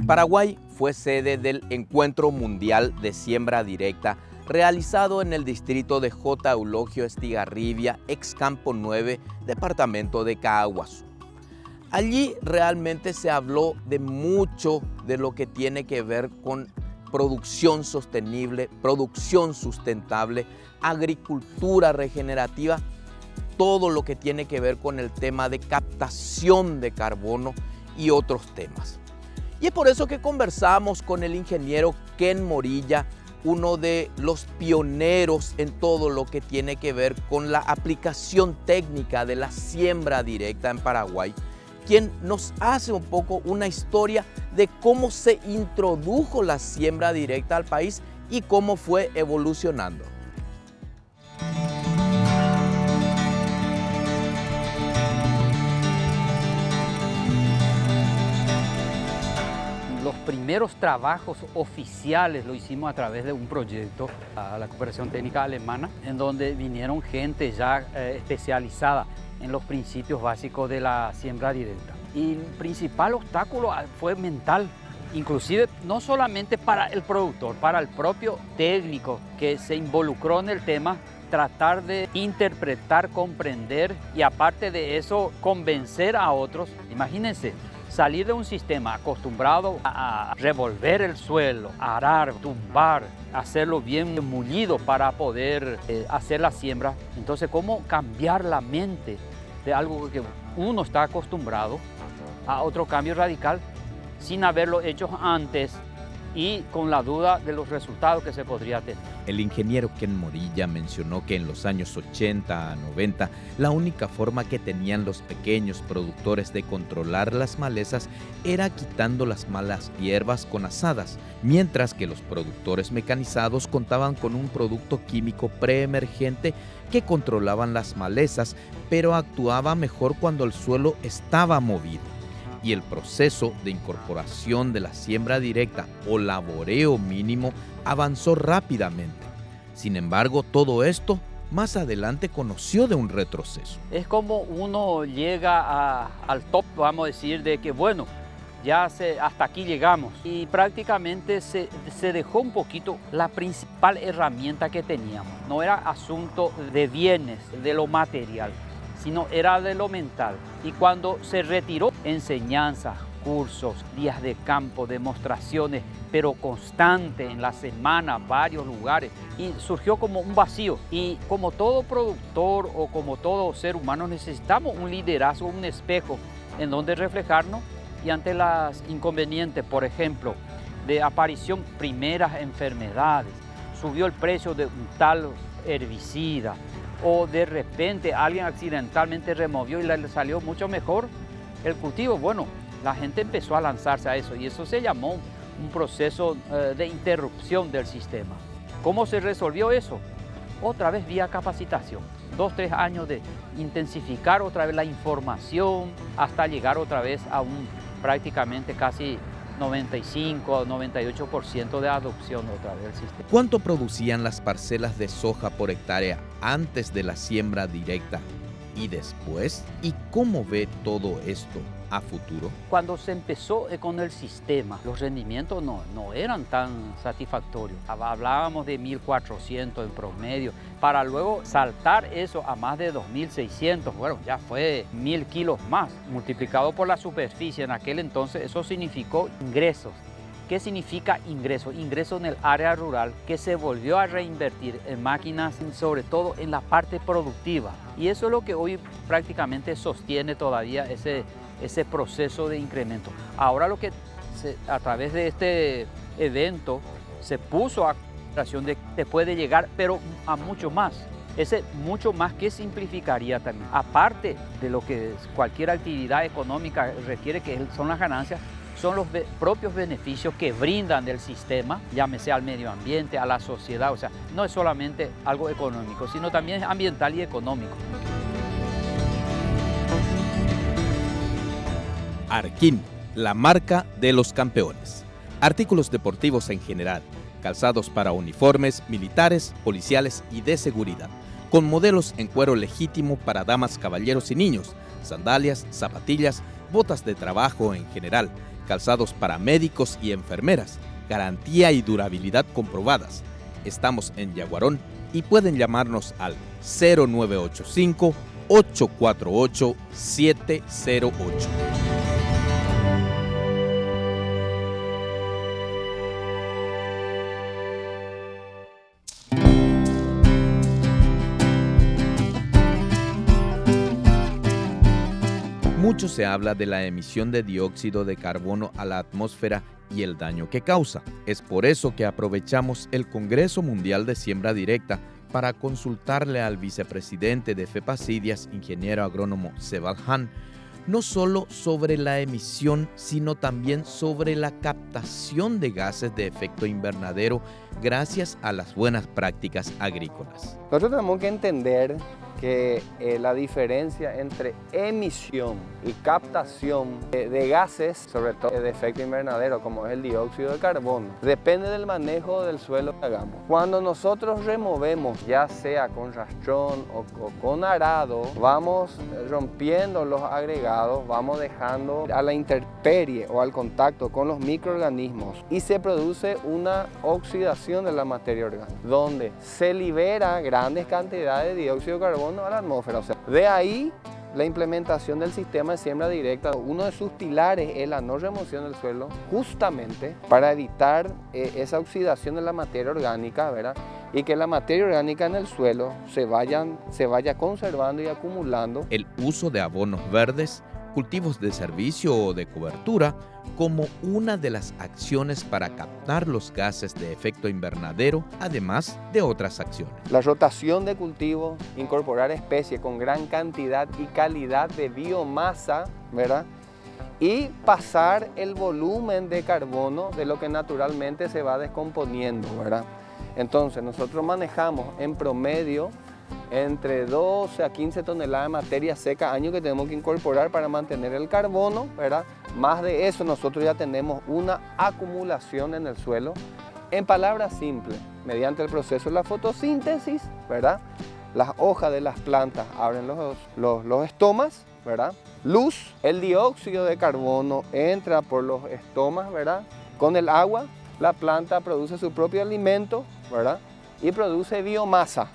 Paraguay fue sede del Encuentro Mundial de Siembra Directa realizado en el distrito de J. Eulogio Estigarribia, ex Campo 9, departamento de Caaguazú. Allí realmente se habló de mucho de lo que tiene que ver con producción sostenible, producción sustentable, agricultura regenerativa, todo lo que tiene que ver con el tema de captación de carbono y otros temas. Y es por eso que conversamos con el ingeniero Ken Morilla, uno de los pioneros en todo lo que tiene que ver con la aplicación técnica de la siembra directa en Paraguay, quien nos hace un poco una historia de cómo se introdujo la siembra directa al país y cómo fue evolucionando. Los primeros trabajos oficiales lo hicimos a través de un proyecto a la Cooperación Técnica Alemana, en donde vinieron gente ya especializada en los principios básicos de la siembra directa. Y el principal obstáculo fue mental, inclusive no solamente para el productor, para el propio técnico que se involucró en el tema, tratar de interpretar, comprender y aparte de eso convencer a otros. Imagínense, salir de un sistema acostumbrado a revolver el suelo, arar, tumbar, hacerlo bien mullido para poder hacer la siembra. Entonces, ¿cómo cambiar la mente de algo que uno está acostumbrado a otro cambio radical sin haberlo hecho antes y con la duda de los resultados que se podría tener? El ingeniero Ken Morilla mencionó que en los años 80 a 90 la única forma que tenían los pequeños productores de controlar las malezas era quitando las malas hierbas con azadas, mientras que los productores mecanizados contaban con un producto químico preemergente que controlaban las malezas, pero actuaba mejor cuando el suelo estaba movido. Y el proceso de incorporación de la siembra directa o laboreo mínimo avanzó rápidamente. Sin embargo, todo esto más adelante conoció de un retroceso. Es como uno llega al top, vamos a decir, de que bueno, ya hasta aquí llegamos. Y prácticamente se dejó un poquito la principal herramienta que teníamos. No era asunto de bienes, de lo material, sino era de lo mental. Y cuando se retiró enseñanzas, cursos, días de campo, demostraciones, pero constante en la semana, varios lugares, y surgió como un vacío. Y como todo productor o como todo ser humano necesitamos un liderazgo, un espejo en donde reflejarnos y ante las inconvenientes, por ejemplo, de aparición primeras enfermedades, subió el precio de un tal herbicida, o de repente alguien accidentalmente removió y le salió mucho mejor el cultivo. Bueno, la gente empezó a lanzarse a eso y eso se llamó un proceso de interrupción del sistema. ¿Cómo se resolvió eso? Otra vez vía capacitación. 2-3 años de intensificar otra vez la información hasta llegar otra vez a un prácticamente casi 95 o 98% de adopción otra vez del sistema. ¿Cuánto producían las parcelas de soja por hectárea antes de la siembra directa y después? ¿Y cómo ve todo esto a futuro? Cuando se empezó con el sistema, los rendimientos no eran tan satisfactorios. Hablábamos de 1.400 en promedio, para luego saltar eso a más de 2.600. Bueno, ya fue 1.000 kilos más, multiplicado por la superficie. En aquel entonces eso significó ingresos. ¿Qué significa ingreso? Ingreso en el área rural que se volvió a reinvertir en máquinas, sobre todo en la parte productiva. Y eso es lo que hoy prácticamente sostiene todavía ese proceso de incremento. Ahora lo que a través de este evento se puso a consideración de que se puede llegar, pero a mucho más. Ese mucho más que simplificaría también. Aparte de lo que cualquier actividad económica requiere, que son las ganancias, son los propios beneficios que brindan del sistema, llámese al medio ambiente, a la sociedad. O sea, no es solamente algo económico, sino también ambiental y económico. Arquín, la marca de los campeones. Artículos deportivos en general, calzados para uniformes, militares, policiales y de seguridad, con modelos en cuero legítimo para damas, caballeros y niños, sandalias, zapatillas, botas de trabajo en general, calzados para médicos y enfermeras, garantía y durabilidad comprobadas. Estamos en Yaguarón y pueden llamarnos al 0985-848-708. Mucho se habla de la emisión de dióxido de carbono a la atmósfera y el daño que causa. Es por eso que aprovechamos el Congreso Mundial de Siembra Directa para consultarle al vicepresidente de FEPASIDIAS, ingeniero agrónomo Sebald Han, no solo sobre la emisión, sino también sobre la captación de gases de efecto invernadero gracias a las buenas prácticas agrícolas. Nosotros tenemos que entender que la diferencia entre emisión y captación de gases, sobre todo de efecto invernadero, como es el dióxido de carbono, depende del manejo del suelo que hagamos. Cuando nosotros removemos, ya sea con rastrón o con arado, vamos rompiendo los agregados, vamos dejando a la intemperie o al contacto con los microorganismos y se produce una oxidación de la materia orgánica, donde se libera grandes cantidades de dióxido de carbono a la atmósfera. O sea, de ahí la implementación del sistema de siembra directa. Uno de sus pilares es la no remoción del suelo, justamente para evitar esa oxidación de la materia orgánica, ¿verdad? Y que la materia orgánica en el suelo se vaya conservando y acumulando. El uso de abonos verdes, cultivos de servicio o de cobertura como una de las acciones para captar los gases de efecto invernadero, además de otras acciones. La rotación de cultivos, incorporar especies con gran cantidad y calidad de biomasa, ¿verdad? Y pasar el volumen de carbono de lo que naturalmente se va descomponiendo, ¿verdad? Entonces nosotros manejamos en promedio entre 12 a 15 toneladas de materia seca año que tenemos que incorporar para mantener el carbono, ¿verdad? Más de eso nosotros ya tenemos una acumulación en el suelo. En palabras simples, mediante el proceso de la fotosíntesis, ¿verdad? Las hojas de las plantas abren los estomas, ¿verdad? Luz, el dióxido de carbono entra por los estomas, ¿verdad? Con el agua, la planta produce su propio alimento, ¿verdad? Y produce biomasa.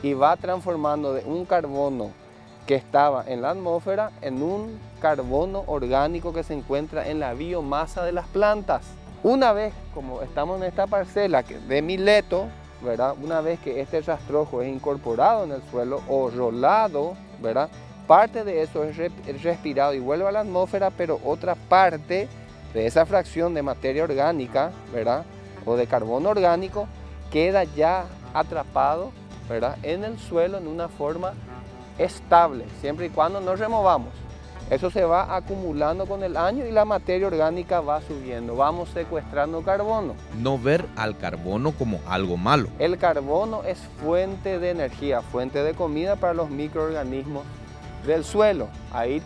Y va transformando de un carbono que estaba en la atmósfera en un carbono orgánico que se encuentra en la biomasa de las plantas. Una vez, como estamos en esta parcela de Mileto, ¿verdad? Una vez que este rastrojo es incorporado en el suelo o rolado, ¿verdad? Parte de eso es respirado y vuelve a la atmósfera, pero otra parte de esa fracción de materia orgánica, ¿verdad? O de carbono orgánico queda ya atrapado, ¿verdad? En el suelo en una forma estable, siempre y cuando no removamos. Eso se va acumulando con el año y la materia orgánica va subiendo, vamos secuestrando carbono. No ver al carbono como algo malo. El carbono es fuente de energía, fuente de comida para los microorganismos del suelo. Ahí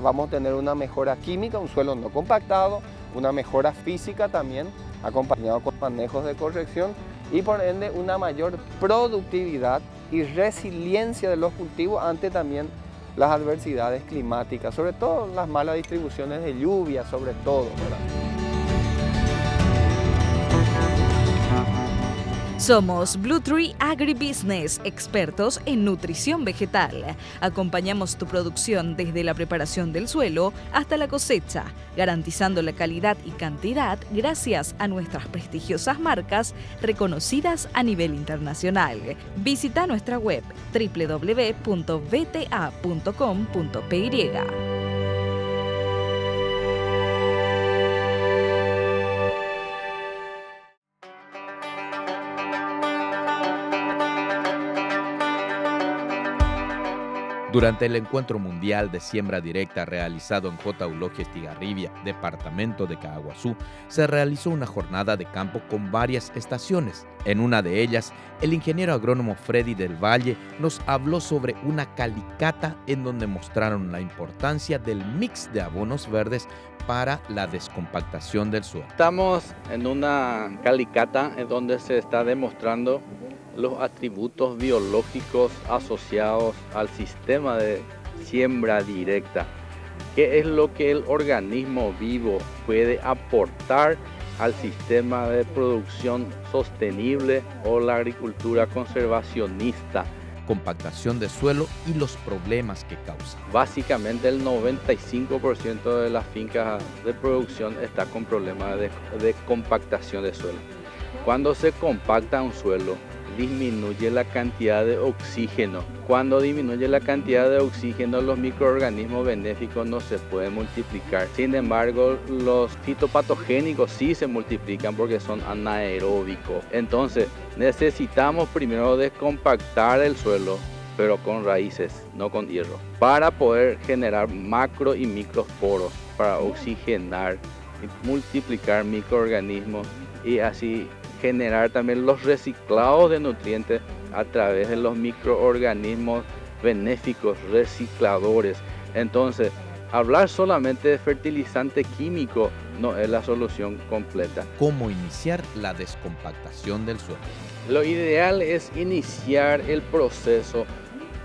vamos a tener una mejora química, un suelo no compactado, una mejora física también, acompañado con manejos de corrección, y por ende una mayor productividad y resiliencia de los cultivos ante también las adversidades climáticas, sobre todo las malas distribuciones de lluvia, sobre todo, ¿verdad? Somos Blue Tree Agribusiness, expertos en nutrición vegetal. Acompañamos tu producción desde la preparación del suelo hasta la cosecha, garantizando la calidad y cantidad gracias a nuestras prestigiosas marcas reconocidas a nivel internacional. Visita nuestra web www.vta.com.py. Durante el Encuentro Mundial de Siembra Directa realizado en J. Eulogio Estigarribia, departamento de Caaguazú, se realizó una jornada de campo con varias estaciones. En una de ellas, el ingeniero agrónomo Freddy del Valle nos habló sobre una calicata en donde mostraron la importancia del mix de abonos verdes para la descompactación del suelo. Estamos en una calicata en donde se está demostrando los atributos biológicos asociados al sistema de siembra directa. qué es lo que el organismo vivo puede aportar al sistema de producción sostenible o la agricultura conservacionista. Compactación de suelo y los problemas que causa. Básicamente el 95% de las fincas de producción está con problemas de compactación de suelo. Cuando se compacta un suelo, disminuye la cantidad de oxígeno. Cuando disminuye la cantidad de oxígeno, los microorganismos benéficos no se pueden multiplicar. Sin embargo, los fitopatogénicos sí se multiplican porque son anaeróbicos. Entonces, necesitamos primero descompactar el suelo, pero con raíces, no con hierro, para poder generar macro y microporos, para oxigenar y multiplicar microorganismos y así generar también los reciclados de nutrientes a través de los microorganismos benéficos recicladores. Entonces, hablar solamente de fertilizante químico no es la solución completa. ¿Cómo iniciar la descompactación del suelo? Lo ideal es iniciar el proceso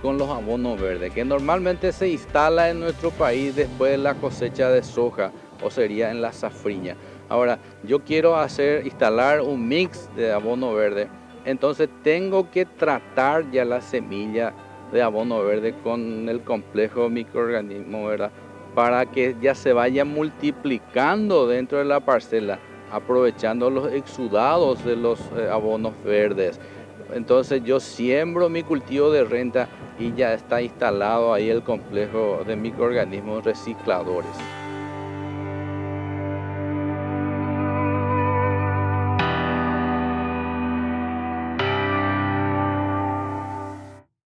con los abonos verdes, que normalmente se instala en nuestro país después de la cosecha de soja, o sería en la safriña. Ahora, yo quiero instalar un mix de abono verde, entonces tengo que tratar ya la semilla de abono verde con el complejo microorganismo, ¿verdad? Para que ya se vaya multiplicando dentro de la parcela, aprovechando los exudados de los abonos verdes. Entonces yo siembro mi cultivo de renta y ya está instalado ahí el complejo de microorganismos recicladores.